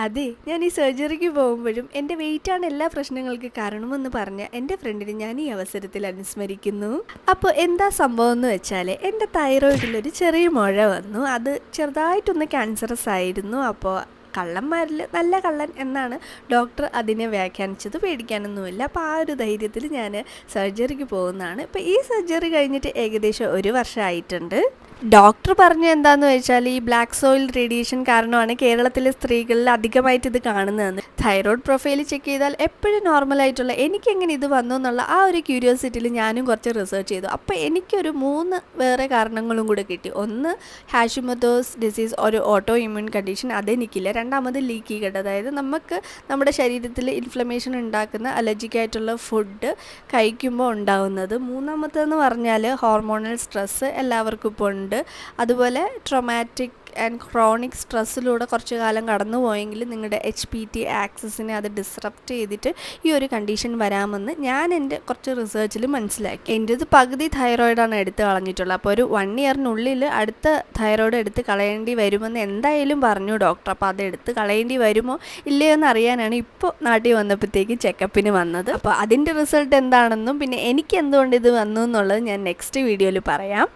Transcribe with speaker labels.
Speaker 1: അതെ, ഞാൻ ഈ സർജറിക്ക് പോകുമ്പോഴും എൻ്റെ വെയിറ്റാണ് എല്ലാ പ്രശ്നങ്ങൾക്ക് കാരണമെന്ന് പറഞ്ഞ എൻ്റെ ഫ്രണ്ടിനെ ഞാൻ ഈ അവസരത്തിൽ അനുസ്മരിക്കുന്നു. അപ്പോൾ എന്താ സംഭവം എന്ന് വെച്ചാൽ എൻ്റെ തൈറോയിഡിലൊരു ചെറിയ മുഴ വന്നു. അത് ചെറുതായിട്ടൊന്ന് ക്യാൻസറസ് ആയിരുന്നു. അപ്പോൾ കള്ളന്മാരിൽ നല്ല കള്ളൻ എന്നാണ് ഡോക്ടർ അതിനെ വ്യാഖ്യാനിച്ചത്. പേടിക്കാനൊന്നുമില്ല. അപ്പോൾ ആ ഒരു ധൈര്യത്തിൽ ഞാൻ സർജറിക്ക് പോകുന്നതാണ്. ഇപ്പോൾ ഈ സർജറി കഴിഞ്ഞിട്ട് ഏകദേശം 1 വർഷമായിട്ടുണ്ട്. ഡോക്ടർ പറഞ്ഞ എന്താന്ന് വെച്ചാൽ ഈ ബ്ലാക്ക് സോയിൽ റേഡിയേഷൻ കാരണമാണ് കേരളത്തിലെ സ്ത്രീകളിൽ അധികമായിട്ട് ഇത് കാണുന്നതെന്ന്. തൈറോയ്ഡ് പ്രൊഫൈൽ ചെക്ക് ചെയ്താൽ എപ്പോഴും നോർമലായിട്ടുള്ള എനിക്കെങ്ങനെ ഇത് വന്നു എന്നുള്ള ആ ഒരു ക്യൂരിയോസിറ്റിയിൽ ഞാനും കുറച്ച് റിസർച്ച് ചെയ്തു. അപ്പോൾ എനിക്കൊരു 3 വേറെ കാരണങ്ങളും കൂടെ കിട്ടി. ഒന്ന് ഹാഷിമോട്ടോസ് ഡിസീസ്, ഒരു ഓട്ടോ ഇമ്മ്യൂൺ കണ്ടീഷൻ, അതെനിക്കില്ല. രണ്ടാമത് ലീക്കി ഗട്ട്, അതായത് നമുക്ക് നമ്മുടെ ശരീരത്തിൽ ഇൻഫ്ലമേഷൻ ഉണ്ടാക്കുന്ന അലർജിക്കായിട്ടുള്ള ഫുഡ് കഴിക്കുമ്പോൾ ഉണ്ടാകുന്നത്. മൂന്നാമത്തേന്ന് പറഞ്ഞാൽ ഹോർമോണൽ സ്ട്രെസ്സ് എല്ലാവർക്കും ഇപ്പോൾ ഉണ്ട്. അതുപോലെ ട്രോമാറ്റിക് ആൻഡ് ക്രോണിക് സ്ട്രെസ്സിലൂടെ കുറച്ച് കാലം കടന്നു പോയെങ്കിൽ നിങ്ങളുടെ HPT ആക്സസിനെ അത് ഡിസ്റപ്റ്റ് ചെയ്തിട്ട് ഈ ഒരു കണ്ടീഷൻ വരാമെന്ന് ഞാൻ എൻ്റെ കുറച്ച് റിസർച്ചിൽ മനസ്സിലാക്കി. എൻ്റേത് പകുതി തൈറോയിഡാണ് എടുത്ത് കളഞ്ഞിട്ടുള്ളത്. അപ്പോൾ ഒരു 1 ഇയറിനുള്ളിൽ അടുത്ത തൈറോയിഡ് എടുത്ത് കളയേണ്ടി വരുമെന്ന് എന്തായാലും പറഞ്ഞു ഡോക്ടർ. അപ്പോൾ അത് എടുത്ത് കളയേണ്ടി വരുമോ ഇല്ലയോ എന്ന് അറിയാനാണ് ഇപ്പോൾ നാട്ടിൽ വന്നപ്പോഴത്തേക്ക് ചെക്കപ്പിന് വന്നത്. അപ്പോൾ അതിൻ്റെ റിസൾട്ട് എന്താണെന്നും പിന്നെ എനിക്ക് എന്തുകൊണ്ട് ഇത് വന്നു എന്നുള്ളത് ഞാൻ നെക്സ്റ്റ് വീഡിയോയിൽ പറയാം.